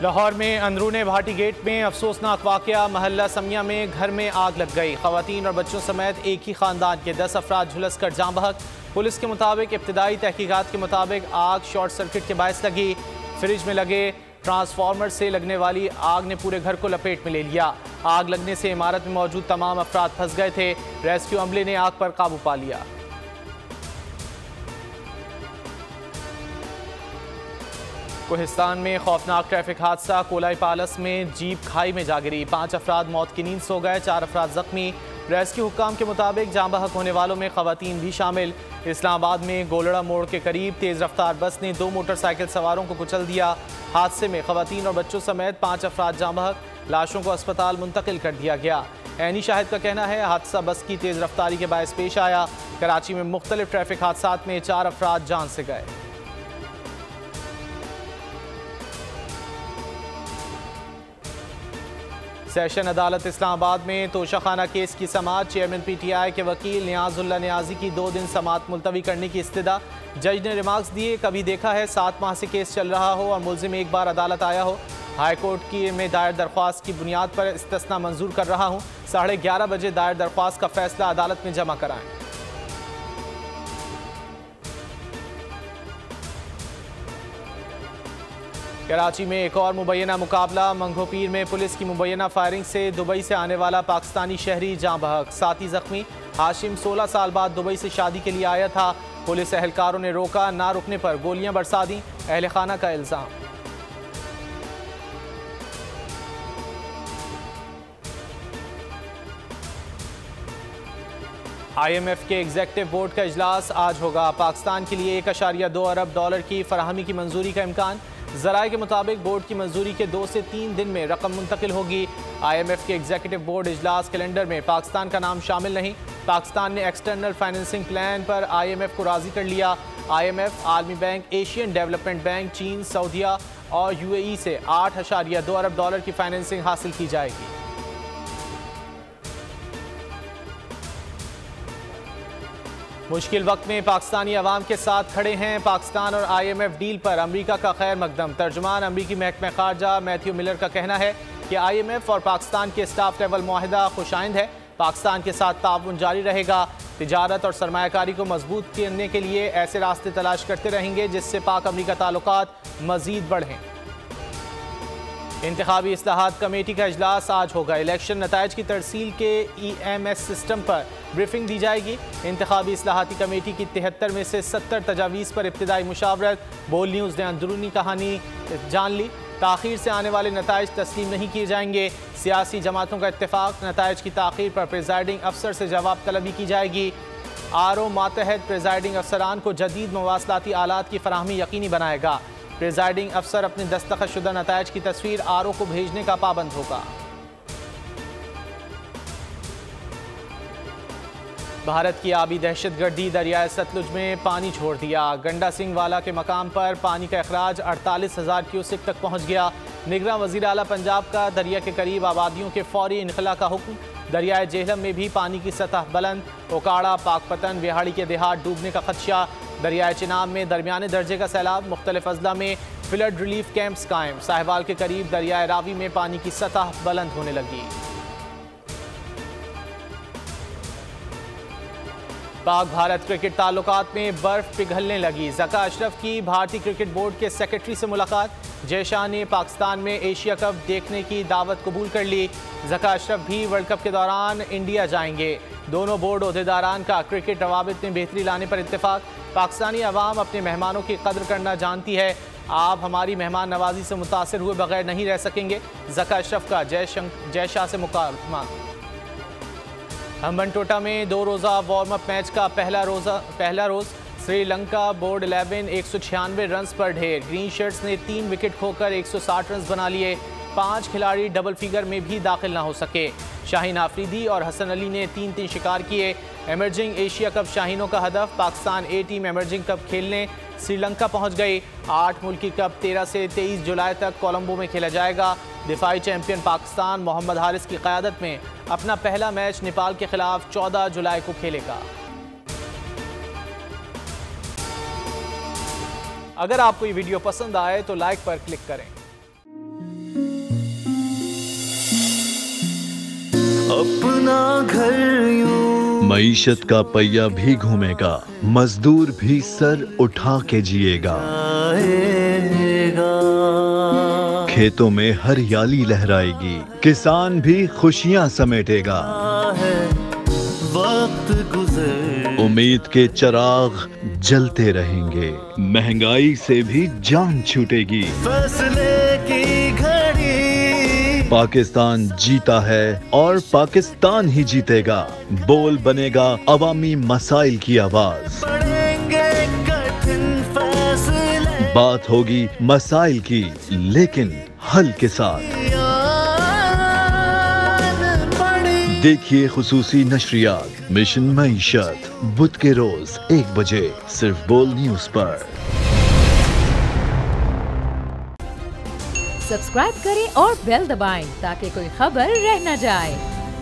लाहौर में अंदरूने भाटी गेट में अफसोसनाक वाकया। महल्ला समिया में घर में आग लग गई। खवातीन और बच्चों समेत एक ही खानदान के 10 अफराद झुलस कर जाँ बहक। पुलिस के मुताबिक इब्तिदाई तहकीकात के मुताबिक आग शॉर्ट सर्किट के बायस लगी। फ्रिज में लगे ट्रांसफार्मर से लगने वाली आग ने पूरे घर को लपेट में ले लिया। आग लगने से इमारत में मौजूद तमाम अफराद फंस गए थे। रेस्क्यू अमले ने आग पर काबू पा लिया। कोहिस्तान में खौफनाक ट्रैफिक हादसा। कोलाई पालस में जीप खाई में जा गिरी। 5 अफराद मौत की नींद सो गए, 4 अफराद जख्मी। रेस्क्यू हुक्काम के मुताबिक जाँ बहक होने वालों में खवातीन भी शामिल। इस्लामाबाद में गोलड़ा मोड़ के करीब तेज़ रफ्तार बस ने 2 मोटरसाइकिल सवारों को कुचल दिया। हादसे में खवातीन और बच्चों समेत 5 अफराद जाँ बहक। लाशों को अस्पताल मुंतकिल कर दिया गया। ऐनी शाहिद का कहना है हादसा बस की तेज़ रफ्तारी के बायस पेश आया। कराची में मुख्तलिफ ट्रैफिक हादसात में 4 अफराद जान से गए। सेशन अदालत इस्लामाबाद में तोशाखाना केस की समाअत। चेयरमैन PTI के वकील नियाजुल्लाह नियाजी की 2 दिन समाअत मुलतवी करने की इस्तदा। जज ने रिमार्क्स दिए, कभी देखा है 7 माह से केस चल रहा हो और मुल्जिम एक बार अदालत आया हो। हाई कोर्ट की में दायर दरख्वास्त की बुनियाद पर इस्तिस्ना मंजूर कर रहा हूँ। 11:30 बजे दायर दरख्वास्त का फैसला अदालत में जमा कराएं। कराची में एक और मुबैना मुकाबला। मंगोपीर में पुलिस की मुबैना फायरिंग से दुबई से आने वाला पाकिस्तानी शहरी जाँ बहक, 7 जख्मी। हाशिम 16 साल बाद दुबई से शादी के लिए आया था। पुलिस एहलकारों ने रोका, ना रुकने पर गोलियां बरसा दी। अहले खाना का इल्जाम। IMF के एग्जेक्टिव बोर्ड का इजलास आज होगा। पाकिस्तान के लिए $1.2 अरब की फराहमी की मंजूरी का इम्कान। ज़राए के मुताबिक बोर्ड की मंजूरी के 2 से 3 दिन में रकम मुंतकिल होगी। IMF के एग्जीक्यूटिव बोर्ड इजलास कैलेंडर में पाकिस्तान का नाम शामिल नहीं। पाकिस्तान ने एक्सटर्नल फाइनेंसिंग प्लान पर IMF को राज़ी कर लिया। IMF, आलमी बैंक, एशियन डेवलपमेंट बैंक, चीन, सऊदीया और UAE से $8.2 अरब की फाइनेंसिंग हासिल की जाएगी। मुश्किल वक्त में पाकिस्तानी अवाम के साथ खड़े हैं। पाकिस्तान और IMF डील पर अमरीका का खैर मकदम। तर्जुमान अमरीकी महकमा खारजा मैथ्यू मिलर का कहना है कि IMF और पाकिस्तान के स्टाफ लेवल मुआहिदा खुशाइंद है। पाकिस्तान के साथ ताउन जारी रहेगा। तिजारत और सरमायाकारी को मजबूत करने के लिए ऐसे रास्ते तलाश करते रहेंगे जिससे पाक अमरीका ताल्लुकात मजीद बढ़ें। इंतखाबी इस्लाहात कमेटी का इजलास आज होगा। इलेक्शन नताइज की तरसील के EMS सिस्टम पर ब्रीफिंग दी जाएगी। इंतखाबी इस्लाहाती कमेटी की 73 में से 70 तजावीज़ पर इब्तिदाई मुशावरत। बोल न्यूज़ ने अंदरूनी कहानी जान ली। ताख़ीर से आने वाले नताइज तस्लीम नहीं किए जाएंगे। सियासी जमातों का इत्तेफाक, नताइज की ताख़ीर पर प्रिजाइडिंग अफसर से जवाब तलबी की जाएगी। RO मातहत प्रिजाइडिंग अफसरान को जदीद मवासलाती आलात की फराहमी यकीनी बनाएगा। प्रिजाइडिंग अफसर अपने दस्तखतशुदा नताइज की तस्वीर RO को भेजने का पाबंद होगा। भारत की आबी दहशतगर्दी दरियाए सतलुज में पानी छोड़ दिया। गंडा सिंह वाला के मकाम पर पानी का अखराज 48,000 क्यूसेक तक पहुँच गया। निगरां वज़ीर आला पंजाब का दरिया के करीब आबादियों के फौरी इनखला का हुक्म। दरियाए जेहलम में भी पानी की सतह बुलंद। ओकाड़ा, पाकपतन, विहाड़ी के देहात डूबने का खदशा। दरियाए चिनाब में दरमियाने दर्जे का सैलाब। मुख्तलिफ अजला में फ्लड रिलीफ कैंप्स कायम। साहिवाल के करीब दरियाए रावी में पानी की सतह बुलंद होने लगी। पाक भारत क्रिकेट ताल्लुकात में बर्फ पिघलने लगी। ज़का अशरफ की भारतीय क्रिकेट बोर्ड के सेक्रेटरी से मुलाकात। जय शाह ने पाकिस्तान में एशिया कप देखने की दावत कबूल कर ली। ज़का अशरफ भी वर्ल्ड कप के दौरान इंडिया जाएंगे। दोनों बोर्ड ओहदेदारान का क्रिकेट रवाबित में बेहतरी लाने पर इत्तेफाक। पाकिस्तानी अवाम अपने मेहमानों की कदर करना जानती है। आप हमारी मेहमान नवाजी से मुतासिर हुए बगैर नहीं रह सकेंगे। ज़का अशरफ का जय शाह से मुकालमा। हम्बनटोटा में 2 रोज़ा वार्म अप मैच का पहला रोज़ श्रीलंका बोर्ड 11 196 रन्स पर ढेर। ग्रीन शर्ट्स ने 3 विकेट खोकर 160 रन्स बना लिए। 5 खिलाड़ी डबल फिगर में भी दाखिल ना हो सके। शाहीन आफरीदी और हसन अली ने 3-3 शिकार किए। एमर्जिंग एशिया कप शाहीनों का हदफ। Pakistan A team emerging cup खेलने श्रीलंका पहुंच गई। 8 मुल्की कप 13 से 23 जुलाई तक कोलंबो में खेला जाएगा। दिफाई चैंपियन पाकिस्तान मोहम्मद हारिस की क़यादत में अपना पहला मैच नेपाल के खिलाफ 14 जुलाई को खेलेगा। अगर आपको ये वीडियो पसंद आए तो लाइक पर क्लिक करें। अपना घर यूं। मईशत का पहिया भी घूमेगा, मजदूर भी सर उठा के जिएगा। खेतों में हरियाली लहराएगी, किसान भी खुशियां समेटेगा। वक्त गुजर, उम्मीद के चिराग जलते रहेंगे, महंगाई से भी जान छूटेगी। फैसले की घड़ी, पाकिस्तान जीता है और पाकिस्तान ही जीतेगा। बोल बनेगा अवामी मसाइल की आवाज। पड़ेंगे कठिन फैसले, बात होगी मसाइल की, लेकिन हल के साथ। देखिए खुसूसी नशरियात मिशन मईशत, बुध के रोज 1 बजे सिर्फ बोल न्यूज पर। सब्सक्राइब करें और बेल दबाएं ताकि कोई खबर रह न जाए।